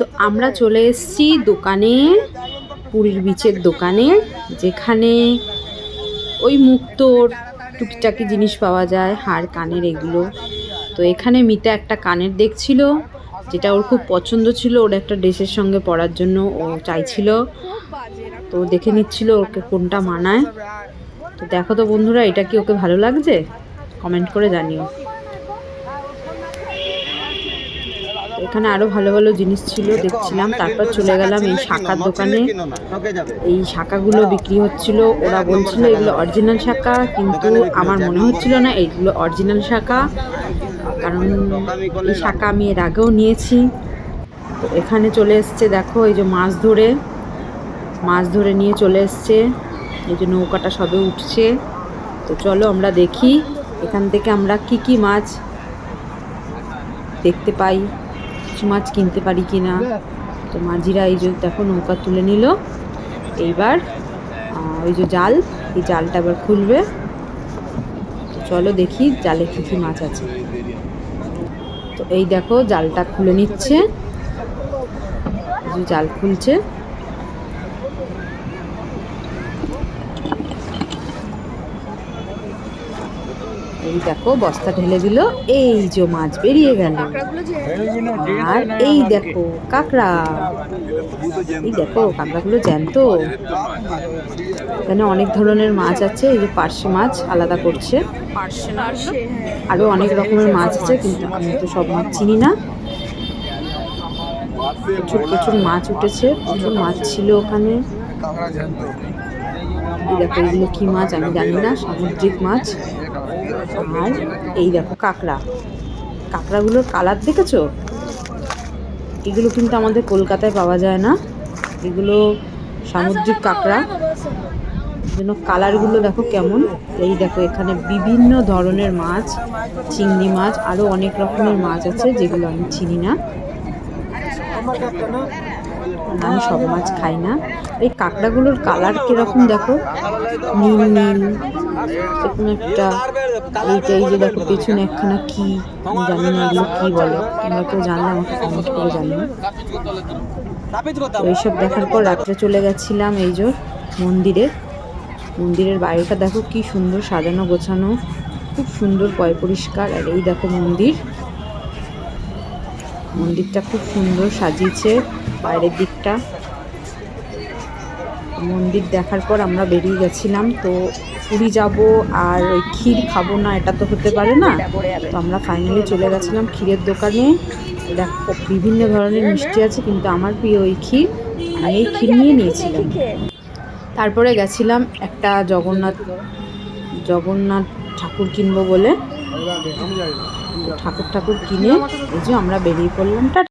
তো আমরা চলে এসেছি দোকানে, পুরীর বিচের দোকানে, যেখানে ওই মুক্তোর টুকিটাকি জিনিস পাওয়া যায়, হার কানের এগুলো। তো এখানে মিতা একটা কানের দেখছিল, যেটা ওর খুব পছন্দ ছিল, ওর একটা ড্রেসের সঙ্গে পরার জন্য ও চাইছিল। তো দেখে নিচ্ছিল ওকে কোনটা মানায়। তো দেখো তো বন্ধুরা, এটা কি ওকে ভালো লাগছে? কমেন্ট করে জানিও। এখানে আরো ভালো ভালো জিনিস ছিল, দেখছিলাম। তারপর চলে গেলাম এই শাখার দোকানে। এই শাখাগুলো বিক্রি হচ্ছিল। ওরা বলছিল এগুলো অরিজিনাল শাখা, কিন্তু আমার মনে হচ্ছিল না এইগুলো অরিজিনাল শাখা, কারণ এই শাখা আমি এর আগেও নিয়েছি। তো এখানে চলে এসছে, দেখো এই যে মাছ ধরে নিয়ে চলে এসছে। এই যে নৌকাটা সবে উঠছে। তো চলো আমরা দেখি এখান থেকে আমরা কি কি মাছ দেখতে পাই, কিছু মাছ কিনতে পারি কিনা। তো মাঝিরা এই যে দেখো নৌকা তুলে নিল। এইবার ওই যে জাল, এই জালটা এবার খুলবে। তো চলো দেখি জালে কি কি মাছ আছে। তো এই দেখো জালটা খুলে নিচ্ছে, এই যে জাল খুলছে। এই দেখো বস্তা ঢেলে দিল, এই যে মাছ বেরিয়ে গেল। আর এই দেখো কাঁকড়া, এই দেখো কাঁকড়াগুলো জ্যান্ত। এখানে অনেক ধরনের মাছ আছে, এই যে পার্শে মাছ আলাদা করছে, আরো অনেক রকমের মাছ আছে, কিন্তু আমি তো সব মাছ চিনি না। প্রচুর প্রচুর মাছ উঠেছে, প্রচুর মাছ ছিল ওখানে। এই দেখো এগুলো কি মাছ আমি জানি না, সামুদ্রিক মাছ। আর এই দেখো কাঁকড়াগুলোর কালার দেখেছো? এগুলো কিন্তু আমাদের কলকাতায় পাওয়া যায় না, এগুলো সামুদ্রিক কাঁকড়া, যেন কালারগুলো দেখো কেমন। এই দেখো এখানে বিভিন্ন ধরনের মাছ, চিংড়ি মাছ, আরো অনেক রকমের মাছ আছে যেগুলো আমি চিনি না। আমি সব মাছ খাই না। এই কাঁকড়াগুলোর কালার কিরকম দেখো, নীল নীল এরকম একটা। এইটা এই যে দেখো পেছনে একখানা কি জানি না, এগুলো কি বলে, তোমরা কেউ জানলে আমাকে কমেন্ট করে জানিও। এইসব দেখার পর রাত্রে চলে গেছিলাম এই যে মন্দিরের বাইরেটা দেখো কি সুন্দর সাজানো গোছানো, খুব সুন্দর পয় পরিষ্কার। আর এই দেখো মন্দিরটা খুব সুন্দর সাজিয়েছে বাইরের দিকটা। মন্দির দেখার পর আমরা বেরিয়ে গেছিলাম। তো পুরী যাব আর ওই ক্ষীর খাবো না, এটা তো হতে পারে না। তো আমরা ফাইনালি চলে গেছিলাম ক্ষীরের দোকানে। দেখো বিভিন্ন ধরনের মিষ্টি আছে, কিন্তু আমার প্রিয় ওই ক্ষীর, আমি এই ক্ষীর নিয়ে নিয়েছিলাম। তারপরে গেছিলাম একটা জগন্নাথ ঠাকুর কিনবো বলে। ঠাকুর কিনে এই যে আমরা বেরিয়ে পড়লাম।